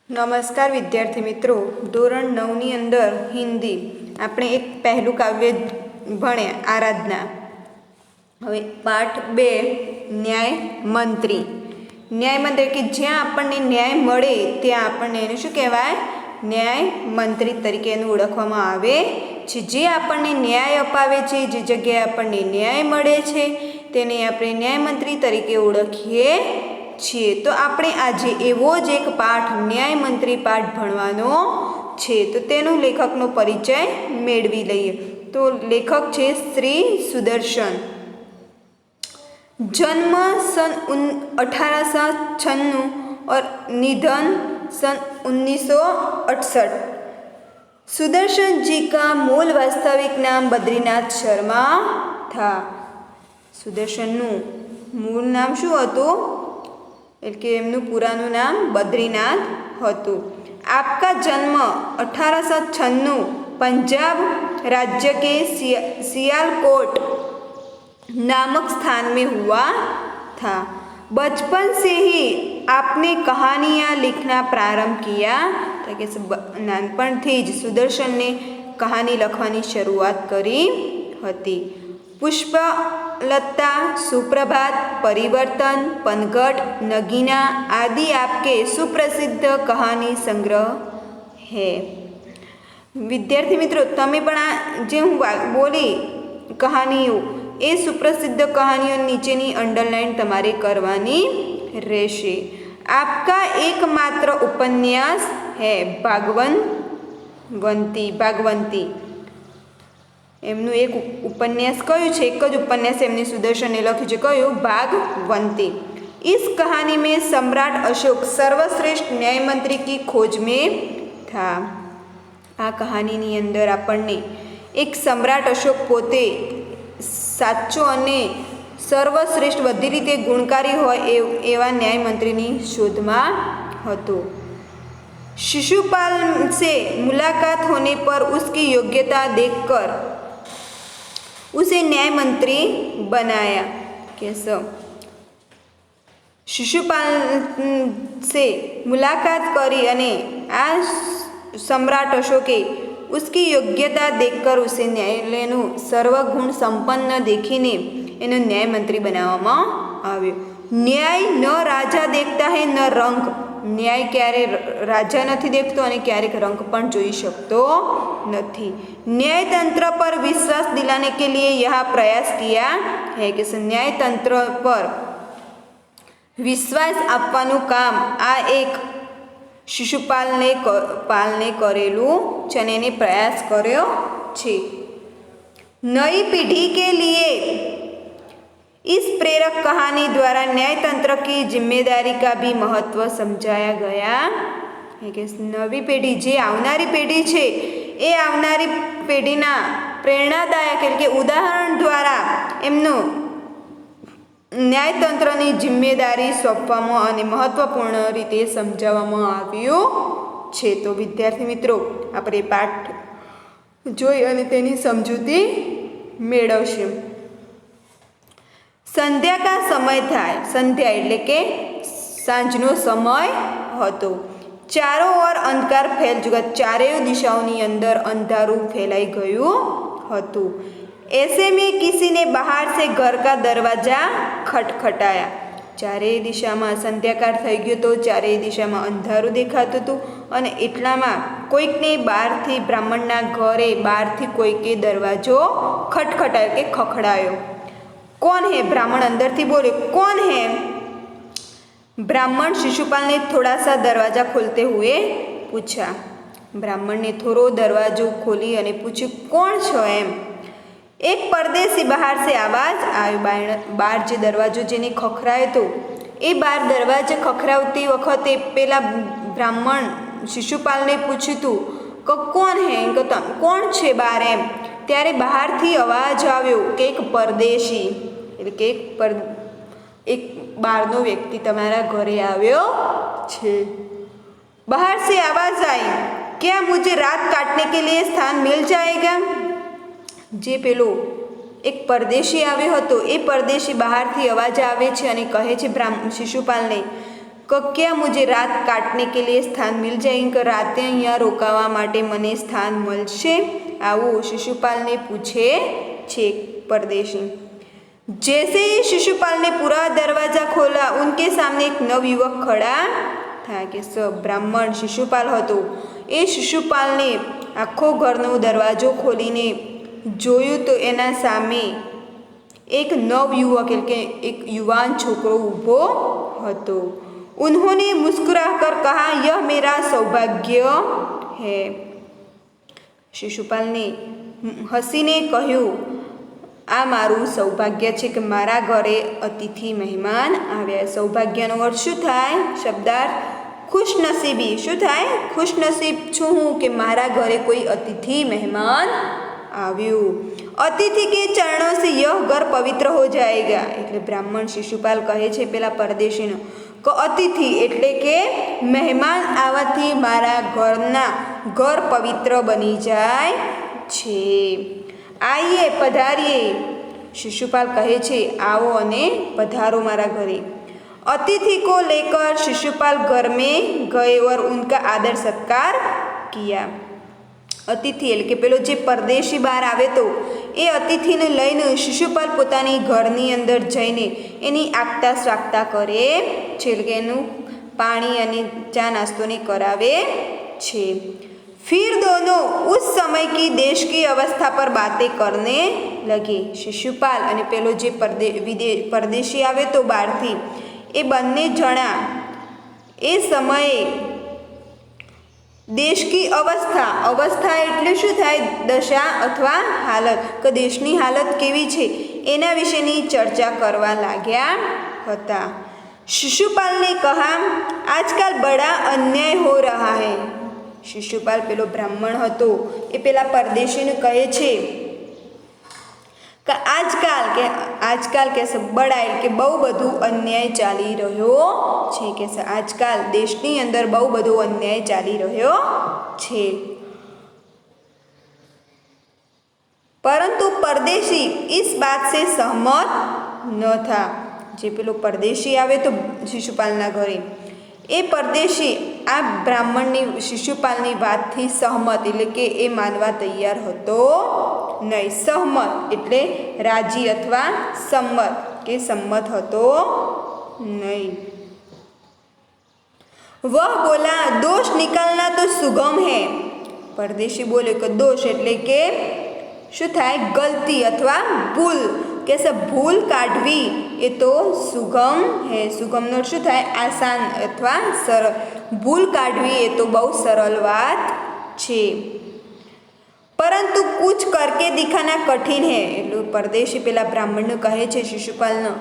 નમસ્કાર વિદ્યાર્થી મિત્રો, ધોરણ 9ની અંદર હિન્દી આપણે એક પહેલું કાવ્ય ભણ્યા આરાધના. હવે પાઠ 2 ન્યાય મંત્રી. ન્યાય મંત્રી કે જ્યાં આપણને ન્યાય મળે ત્યાં આપણને એને શું કહેવાય? ન્યાય મંત્રી તરીકે એનું ઓળખવામાં આવે છે. જે આપણને ન્યાય અપાવે છે, જે જગ્યાએ આપણને ન્યાય મળે છે તેને આપણે ન્યાય મંત્રી તરીકે ઓળખીએ છીએ. તો આપણે આજે એવો જ એક પાઠ ન્યાય મંત્રી પાઠ ભણવાનો છે. તો તેનું લેખકનો પરિચય મેળવી લઈએ. તો લેખક છે શ્રી સુદર્શન. जन्म सन 1896 और निधन सन 1968. सुदर्शन जी का मूल वास्तविक नाम बद्रीनाथ शर्मा था. સુદર્શનનું મૂળ નામ શું હતું? એટલે કે એમનું પૂરાનું નામ બદ્રીનાથ હતું. आपका जन्म 1896 पंजाब राज्य के सियालकोट नामक स्थान में हुआ था. बचपन से ही आपने कहानियाँ लिखना प्रारंभ किया. કે નાનપણથી જ સુદર્શનને કહાની લખવાની શરૂઆત કરી હતી. पुष्पलता, सुप्रभात, परिवर्तन, पनघट, नगीना आदि आपके सुप्रसिद्ध कहानी संग्रह है. विद्यार्थी मित्रों, તમે પણ આ જે હું બોલી કહાનીઓ એ સુપ્રસિદ્ધ કહાનીઓ નીચેની અંડરલાઇન તમારે કરવાની રહેશે. आपका एकमात्र उपन्यास है भागवंती. એમનું એક ઉપન્યાસ કયું છે? એક જ ઉપન્યાસ એમની સુદર્શને લખ્યું છે. કયું? भागवंती. इस कहानी में सम्राट अशोक सर्वश्रेष्ठ न्याय मंत्री की खोज में था. આ કહાનીની અંદર આપણને એક સમ્રાટ અશોક પોતે સાચો અને સર્વશ્રેષ્ઠ બધી રીતે ગુણકારી હોય એવા ન્યાય મંત્રીની શોધમાં હતો. शिशुपाल से मुलाकात होने पर उसकी योग्यता देखकर उसे न्याय मंत्री बनाया. कैसे? शिशुपाल से मुलाकात करी અને આ सम्राट अशोके उसकी योग्यता देखकर उसे न्यायालयનું સર્વગુણ સંપન્ન દેખીને એનો ન્યાય મંત્રી બનાવવામાં આવ્યો. ન્યાય ન રાજા દેખતા હૈ ન રંગ. ન્યાય ક્યારે રાજા નથી દેખતો અને ક્યારેક રંગ પણ જોઈ શકતો નથી. न्यायतंत्र पर विश्वास दिलाने के लिए यह प्रयास किया है कि न्यायतंत्र पर વિશ્વાસ આપવાનું કામ આ એક શિશુપાલને કરેલું છે અને એને પ્રયાસ કર્યો છે. नई पीढ़ी के लिए इस प्रेरक कहानी द्वारा न्यायतंत्र की जिम्मेदारी का भी महत्व समझाया गया है कि नवी पेढ़ी જે આવનારી પેઢી છે એ આવનારી પેઢીના પ્રેરણાદાયક એટલે કે ઉદાહરણ દ્વારા એમનું ન્યાયતંત્રની જિમ્મેદારી સોંપવામાં અને મહત્વપૂર્ણ રીતે સમજાવવામાં આવ્યું છે. તો વિદ્યાર્થી મિત્રો, આપણે પાઠ જોઈ અને તેની સમજૂતી મેળવશે. સંધ્યા કા સમય થાય. સંધ્યા એટલે કે સાંજનો સમય હતો. ચારો ઓર અંધકાર ફેલ ચુકા. ચારેય દિશાઓની અંદર અંધારું ફેલાઈ ગયું હતું. ऐसे में किसी ने बाहर से घर का दरवाजा खटखटाया. ચારેય દિશામાં સંધ્યાકાળ થઈ ગયો તો ચારેય દિશામાં અંધારું દેખાતું હતું અને એટલામાં કોઈકને બહારથી બ્રાહ્મણના ઘરે બહારથી કોઈકે દરવાજો ખટખટાયો કે ખખડાયો. कौन है? ब्राह्मण अंदर थी बोले कौन है? ब्राह्मण शिशुपाल ने थोड़ा सा दरवाजा खोलते हुए पूछा. ब्राह्मण ने थोड़ो दरवाजो खोली અને પૂછ્યું કોણ છો એમ. એક પરદેશી બહાર સે આવાજ આવ્યો. બહાર જે દરવાજો જેને ખખડાયો હતો એ બહાર દરવાજે ખખડાવતી વખતે પેલા બ્રાહ્મણ શિશુપાલને પૂછ્યું હતું કે કોણ હે, કે કોણ છે બહાર એમ. ત્યારે બહારથી અવાજ આવ્યો કે એક પરદેશી એટલે કે એક બહારનો વ્યક્તિ તમારા ઘરે આવ્યો છે. બહાર સે આવાજ आई, क्या मुझे रात काटने के लिए स्थान मिल जाएगा? જે પેલો એક પરદેશી આવ્યો હતો એ પરદેશી બહારથી અવાજ આવે છે અને કહે છે શિશુપાલને क्या मुझे रात काटने के लिए स्थान मिल जाएगा? राતે અહીંયા રોકાવા માટે મને સ્થાન મળશે? આવું शिशुपाल ने पूछे छे परदेशी। जैसे ही शिशुपाल ने पूरा दरवाजा खोला, उनके सामने एक नवयुवक खड़ा था कि सब ब्राह्मण शिशुपाल હતો। એ शिशुपालને આખો ઘરનો દરવાજો ખોલીને જોયું તો એના સામે એક નવયુવક એટલે કે એક યુવાન છોકરો ઊભો હતો। उन्होंने मुस्कुराकर कहा, यह मेरा सौभाग्य है। शिशुपाल ने हसीने કહ્યું, આ મારું સૌભાગ્ય છે કે મારા ઘરે અતિથિ મહેમાન આવ્યા। સૌભાગ્યનો અર્થ શું થાય? શબ્દાર્થ ખુશનસીબી। શું થાય? ખુશનસીબ છું હું કે મારા ઘરે કોઈ અતિથિ મહેમાન આવ્યું। અતિથિ કે ચરણો से यह घर पवित्र हो जाएगा। એટલે બ્રાહ્મણ શિશુપાલ કહે છે પેલા પરદેશીનો કે અતિથિ એટલે કે મહેમાન આવવાથી મારા ઘર પવિત્ર બની જાય છે। આઈએ પધારીએ। शिशुपाल कहे छे आओ अने पधारो मारा घरे। अतिथि को लेकर शिशुपाल घर में गए और उनका आदर सत्कार किया। अतिथि એટલે કે પેલો જે પરદેશી બહાર આવે તો એ અતિથિને લઈને શિશુપાલ પોતાની ઘરની અંદર જઈને એની આગતા સ્વાગતા કરે છે એટલે કે એનું પાણી અને ચા નાસ્તોને કરાવે છે। फिर दोनों उस समय की देश की अवस्था पर बातें करने लगे। शिशुपाल અને પેલો જે પરદેશી આવે તો બહારથી એ બંને જણા એ સમયે देश की अवस्था એટલે શું થાય? દશા અથવા હાલત કે દેશની હાલત કેવી છે એના વિશેની ચર્ચા કરવા लाग्या હતા। शिशुपाल ने कहा, आजकल बड़ा अन्याय हो रहा है। शिशुपाल પેલો બ્રાહ્મણ હતો એ પેલા પરદેશીને કહે છે કે આજકાલ કે બડા કે બહુ બધું અન્યાય ચાલી રહ્યો છે કે આજકાલ દેશની અંદર બહુ બધો અન્યાય ચાલી રહ્યો છે। परंतु परदेशी इस बात से सहमत न था। जे पेलो परदेशी आवे तो शिशुपालना घरे ए परदेशी आ ब्राह्मणनी शिशुपालनी वातथी सहमत એટલે કે એ માનવા તૈયાર હતો નહીં। सहमत એટલે રાજી અથવા સંમત કે સંમત હતો નહીં। वह बोला, दोष निकालना तो सुगम है। परदेशी बोले कि दोष એટલે કે શું થાય? ગલતી અથવા ભૂલ કે ભૂલ કાઢવી એ તો સુગમ હે। સુગમનો શું થાય? આસાન અથવા સરળ। ભૂલ કાઢવી એ તો બહુ સરળ વાત છે। પરંતુ कुछ करके दिखाना कठिन है। એટલે પરદેશી પેલા બ્રાહ્મણને કહે છે શિશુપાલને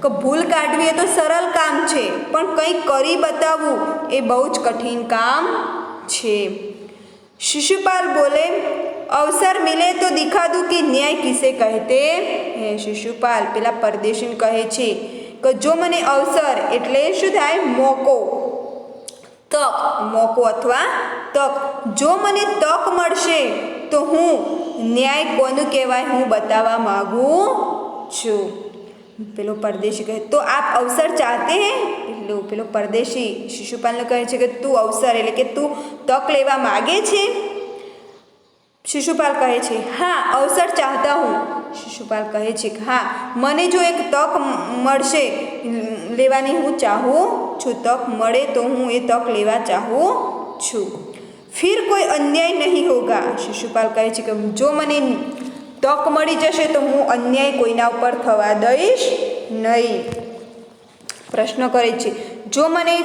કે ભૂલ કાઢવી એ તો સરળ કામ છે પણ કંઈક કરી બતાવવું એ બહુ જ કઠિન કામ છે। शिशुपाल बोले, अवसर मिले तो दिखा दूं कि न्याय किसे कहते हैं। शिशुपाल पेला परदेशी कहे छे कि जो मने अवसर एटले शुं थाय? मोको, तक, मोको अथवा तक, जो मने तक मळशे तो हूँ न्याय कोनु कहेवाय हूँ बतावा मांगू छूं। पेलो परदेशी कहे, तो आप अवसर चाहते हैं? એટલે પેલો પરદેશી શિશુપાલને કહે છે કે તું અવસર એટલે કે તું તક લેવા માગે છે? शिशुपाल कहे छे, हाँ अवसर चाहता हूँ। शिशुपाल कहे छे, हाँ मने जो एक तक मळशे लेवानी हूँ चाहूँ छूं। तक मळे तो हूँ ए तक लेवा चाहूँ छूं। फिर कोई अन्याय नहीं होगा। शिशुपाल कहे छे कि जो मने तक मळी जशे तो हूँ अन्याय कोईना उपर थवा दईश नहीं। प्रश्न करे छे, जो मने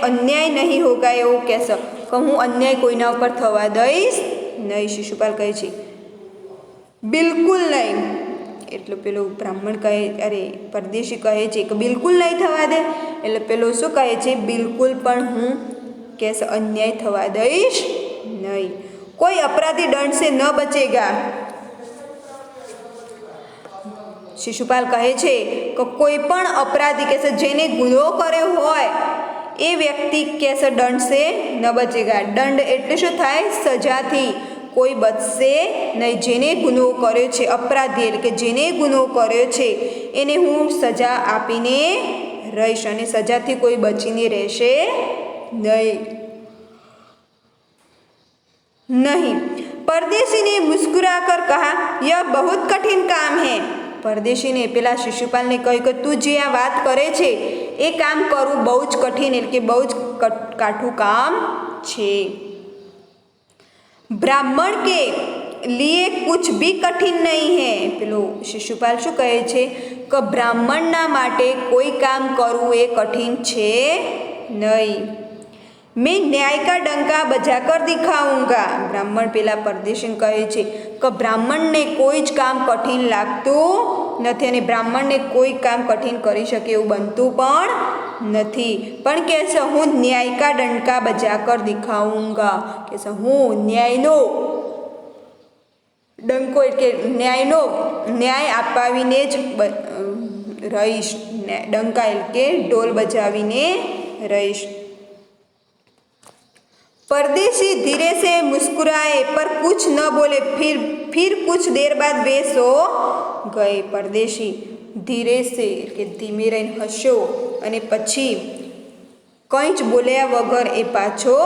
अन्याय नहीं होगा एवुं कहेशे कि हूँ अन्याय कोईना उपर थवा दईश नहीं। शिशुपाल कहे छे, बिल्कुल नहीं। एटले पेलो ब्राह्मण कहे, अरे परदेशी कहे छे कि बिल्कुल नहीं थवा दे। एटले पेलो शुं कहे छे? बिल्कुल पण हूँ कहेशे अन्याय थवा दईश नहीं। कोई अपराधी दंड से न बचेगा। शिशुपाल कहे छे कि कोई पण अपराधी कहेशे जेने गुनो कर्यो होय ए व्यक्ति कहेशे दंड से न बचेगा। दंड एटले शुं थाय? सजाथी कोई बचशे नहीं। जेने गुनो कर्यो छे अपराधी એટલે કે જેને ગુનો કર્યો છે એને હું સજા આપીને रहीश અને સજાથી કોઈ બચીને રહેશે नहीं। परदेशी ने मुस्कुराकर कहा, यह बहुत कठिन काम है। परदेशी ने पेला शिशुपाल ने કહ્યું કે તું જે આ વાત કરે છે એ કામ કરવું બહુ જ કઠિન એટલે કે બહુ જ કાઠું કામ છે। ब्राह्मण के लिए कुछ भी कठिन नहीं है। પેલો શિશુપાલ શું કહે છે કે બ્રાહ્મણના માટે કોઈ કામ કરવું એ કઠિન છે નહીં। मैं न्याय का डंका बजाकर दिखाऊंगा। ब्राह्मण पेला परदेशी कहे छे कि ब्राह्मण ने कोई ज काम कठिन लागतुं नथी अने ब्राह्मण ने कोई काम कठिन करी शके एवुं बनतुं पण नथी, पण कहेशे हूँ न्याय का डंका बजाकर दिखाऊंगा। कहेशे हूँ न्यायनो डंको एटले न्यायनो न्याय अपावीने ज रहीश। डंका एटले ढोल बजावीने रहीश। परदेशी धीरे से मुस्कुराए पर कुछ न बोले। फिर कुछ देर बाद वे सो गए। परदेशी धीरे से के धीमे रहीने हस्यो अने पछी कंई ज बोल्या वगर ए पाछो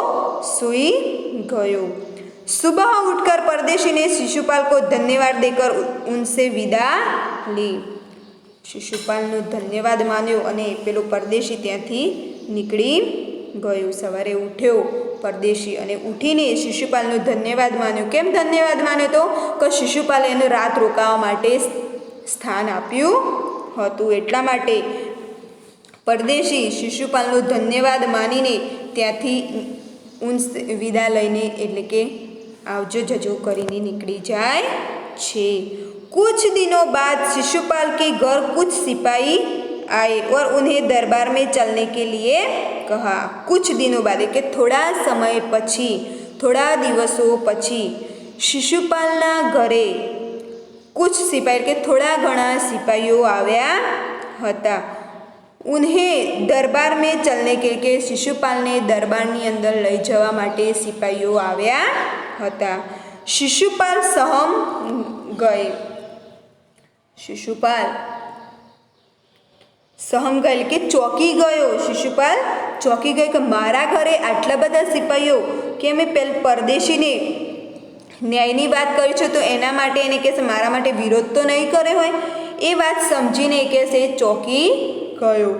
सूई गयो। सुबह उठकर परदेशी ने शिशुपाल को धन्यवाद देकर उनसे विदा ली। शिशुपालनो धन्यवाद मान्यो अने पेलो परदेशी त्यांथी निकળી गयो। सवारे उठ्यो परदेशी अने उठीने शिशुपालनो धन्यवाद मान्यो। केम धन्यवाद मान्यो तो कि शिशुपाले एने रात रोकावा माटे स्थान आप्युं हतुं एटला माटे परदेशी शिशुपालनो धन्यवाद मानीने त्यांथी विदा लईने एटले के आवजो जजो करीने निकળી જાય છે। कुछ दिनों बाद शिशुपाल के घर कुछ सिपाही आए और उन्हें दरबार में चलने के लिए कहा। कुछ दिनों बाद के थोड़ा समय पछी थोड़ा दिवसों पछी शिशुपालना घरे कुछ सिपाही के थोड़ा घणा सिपाहीओ आव्या हता। उन्हें दरबार में चलने के लिए शिशुपाल ने दरबारनी अंदर लई जवा माटे सिपाहीओ आव्या हता। शिशुपाल सहम गए। शिशुपाल सहम गए कि चौंकी गयो। शिशुपाल चौंकी गयो कि मारा घरे आटला बधा सिपाहीओ के मैं पेल परदेशी ने न्यायनी बात करी छे तो एना माटे एने कहेशे मारा माटे विरोध तो नहीं करे होय ए बात समझीने कहेशे चौंकी गयो।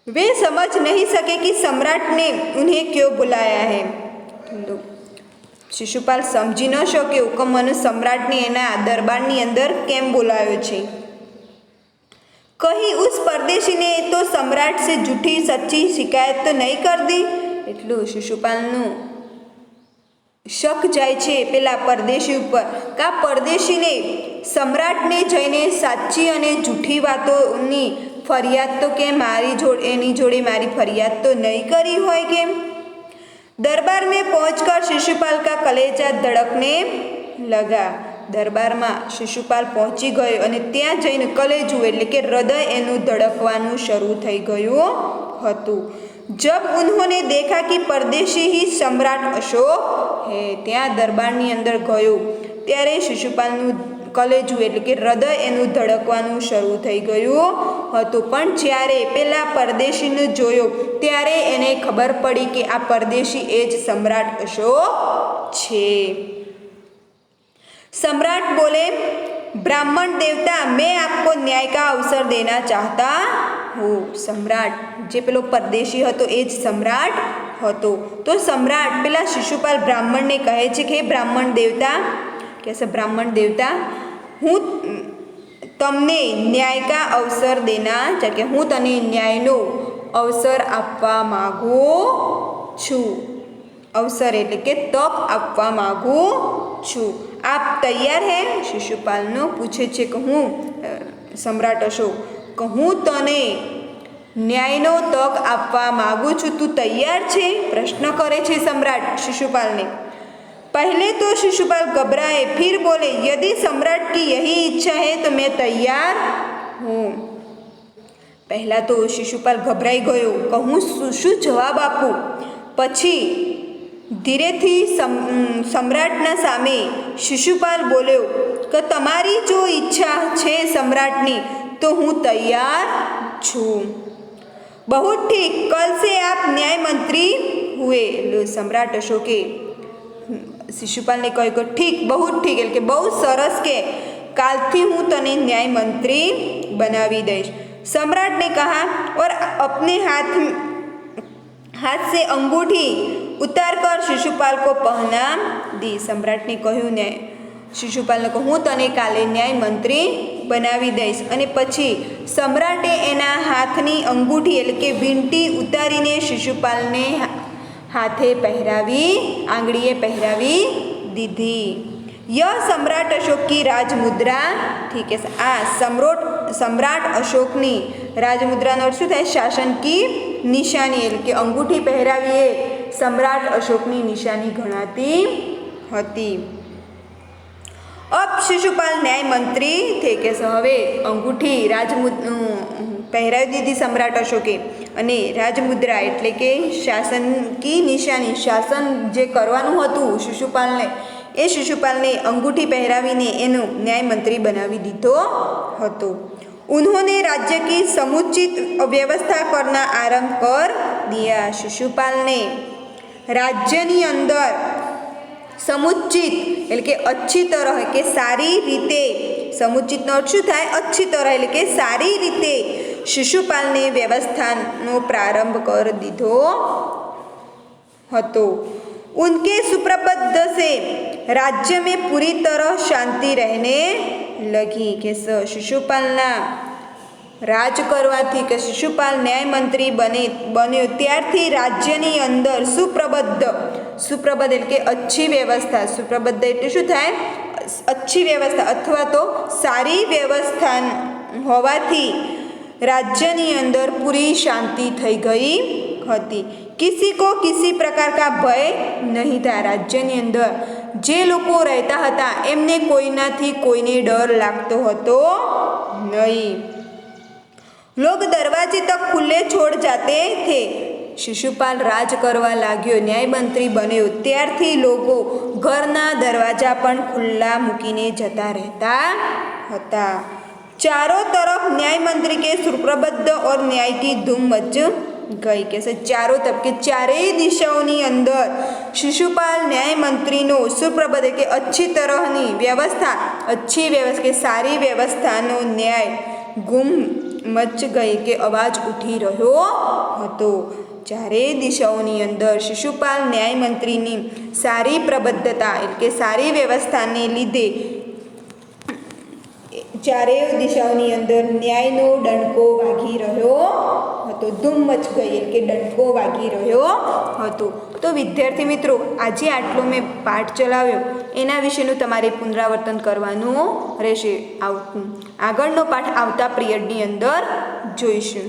वे समझ नहीं सके कि सम्राट ने उन्हें क्यों बुलाया है। शिशुपाल समझी न शक्यो कि मने सम्राट ने एना दरबारनी अंदर केम बोलाव्यो छे। कहीं उस परदेशी ने तो सम्राट से झूठी सच्ची शिकायत तो नहीं कर दी। एटलू शिशुपालनु शक जाय छे पेला परदेशी उपर का परदेशी ने सम्राट ने जईने साची अने झूठी वातोनी फरियाद तो के मारी एनी जोड़े मारी फरियाद तो नहीं करी होय केम। दरबार में पहुंचकर शिशुपाल का कलेजा धड़कने लगा। दरबार में शिशुपाल पहुंची गयो अने त्यां जईने कलेजू एटले के हृदय एनु धड़कवानुं शरू थई गयुं हतुं। जब उन्होंने देखा कि परदेशी ही सम्राट अशोक है त्यां दरबारनी अंदर गयो त्यारे शिशुपालनुं कलेजू एटले के हृदय एनु धड़कवानुं शरू थई गयुं हतुं। पण ज्यारे पेला परदेशीने जोयो त्यारे एने खबर पड़ी कि आ परदेशी ए ज सम्राट अशोक छे। सम्राट बोले, ब्राह्मण देवता मैं आपको न्याय का अवसर देना चाहता हूँ। सम्राट जे पेलो परदेशी हतो ए ज सम्राट हतो। तो सम्राट पेला शिशुपाल ब्राह्मण ने कहे छे कि ब्राह्मण देवता कैसे ब्राह्मण देवता हूँ तमने न्याय का अवसर देना चाहिए हूँ तने न्यायनो अवसर आपवा मागू छू। अवसर एटले के तक आपवा मागू छू। आप तैयार है? शिशुपालनो पूछे छे कि हूँ सम्राट अशोक कि हूँ तने न्यायनो तक आपवा मागू छू तू तैयार छे? प्रश्न करे छे सम्राट शिशुपाल ने। पहले तो शिशुपाल घबराए फिर बोले यदि सम्राट की यही इच्छा है तो मैं तैयार हूँ। पहला तो शिशुपाल घबराई गयो कि हूँ शू जवाब आपू। पछी धीरेथी सम्राटना सामे शिशुपाल बोल्यो कि तमारी जो इच्छा छे सम्राटनी तो हूँ तैयार छूँ। बहुत ठीक, कल से आप न्याय मंत्री हुए। सम्राट अशोके शिशुपालने કહ્યું કે ઠીક, બહુ ઠીક એટલે કે બહુ સરસ કે કાલથી હું તને ન્યાય મંત્રી બનાવી દઈશ। सम्राट ने कहा और अपने हाथ से अंगूठी उतार कर शिशुपाल को पहना दी। सम्राट ने કહ્યું ને શિશુપાલને કહું હું તને કાલે ન્યાય મંત્રી બનાવી દઈશ અને પછી સમ્રાટે એના હાથની અંગૂઠી એટલે કે વીંટી ઉતારીને શિશુપાલને હાથે પહેરાવી આંગળીએ પહેરાવી દીધી। यह सम्राट अशोक की राजमुद्रा थी કે આ सम्राट अशोकની રાજમુદ્રાનો અર્થ શું થાય? શાસન કી નિશાની એટલે કે અંગૂઠી પહેરાવી એ સમ્રાટ અશોકની નિશાની ગણાતી હતી। अब शिशुपाल न्याय मंत्री थे કે હવે અંગૂઠી પહેરાવી દીધી સમ્રાટ અશોકે અને રાજમુદ્રા એટલે કે શાસન કી નિશાની, શાસન જે કરવાનું હતું शिशुपालने अंगूठी पहरावीने एनो न्याय मंत्री बनावी दीधो हतो। उन्होंने राज्य की समुचित व्यवस्था करना आरंभ कर दिया। शिशुपाल ने राज्यनी अंदर समुचित એટલે કે अच्छी तरह કે સારી રીતે, समुचितનો અર્થ શું થાય? अच्छी तरह એટલે કે સારી રીતે शिशुपालने व्यवस्थाનો प्रारंभ कर दीधो हतो। उनके सुप्रबुद्ध से राज्य में पूरी तरह शांति रहने लगी કે શિશુપાલના રાજ કરવાથી કે શિશુપાલ ન્યાય મંત્રી બન્યો ત્યારથી રાજ્યની અંદર સુપ્રબુદ્ધ એટલે કે अच्छी વ્યવસ્થા, સુપ્રબુદ્ધ એટલે શું થાય? अच्छी વ્યવસ્થા અથવા તો સારી વ્યવસ્થા હોવાથી રાજ્યની અંદર પૂરી શાંતિ થઈ ગઈ હતી। किसी को किसी प्रकार का भय नहीं था। राज्यनी अंदर जे लोको रहता हता एमने कोईनाथी कोईने डर लागतो हतो नहीं। लोग दरवाजे तक खुले छोड़ जाते थे। शिशुपाल राज करवा लाग्यो, न्याय मंत्री बन्यो त्यारथी लोगो घरना दरवाजा पण खुल्ला मूकीने जता रहता हता। चारों तरफ न्याय मंत्री के सुप्रबुद्ध और न्याय की धूम मच गई કે ચારો તરફ કે ચારેય દિશાઓની અંદર શિશુપાલ ન્યાય મંત્રીનો સુપ્રબુદ્ધ કે अच्छी तरहની વ્યવસ્થા, अच्छी વ્યવસ્થા કે સારી વ્યવસ્થાનો ન્યાય ગુમ મચ ગઈ કે અવાજ ઉઠી રહ્યો હતો। ચારેય દિશાઓની અંદર શિશુપાલ ન્યાય મંત્રીની સારી પ્રબુદ્ધતા એટલે કે સારી વ્યવસ્થાને લીધે ચારેય દિશાઓની અંદર ન્યાયનો ડંકો વાગી રહ્યો હતો। ધૂમ મચ ગઈ એટલે કે ડંકો વાગી રહ્યો હતો। તો વિદ્યાર્થી મિત્રો, આજે આટલો મેં પાઠ ચલાવ્યો એના વિશેનું તમારે પુનરાવર્તન કરવાનું રહેશે। આગળનો પાઠ આવતા પિરિયડની અંદર જોઈશું।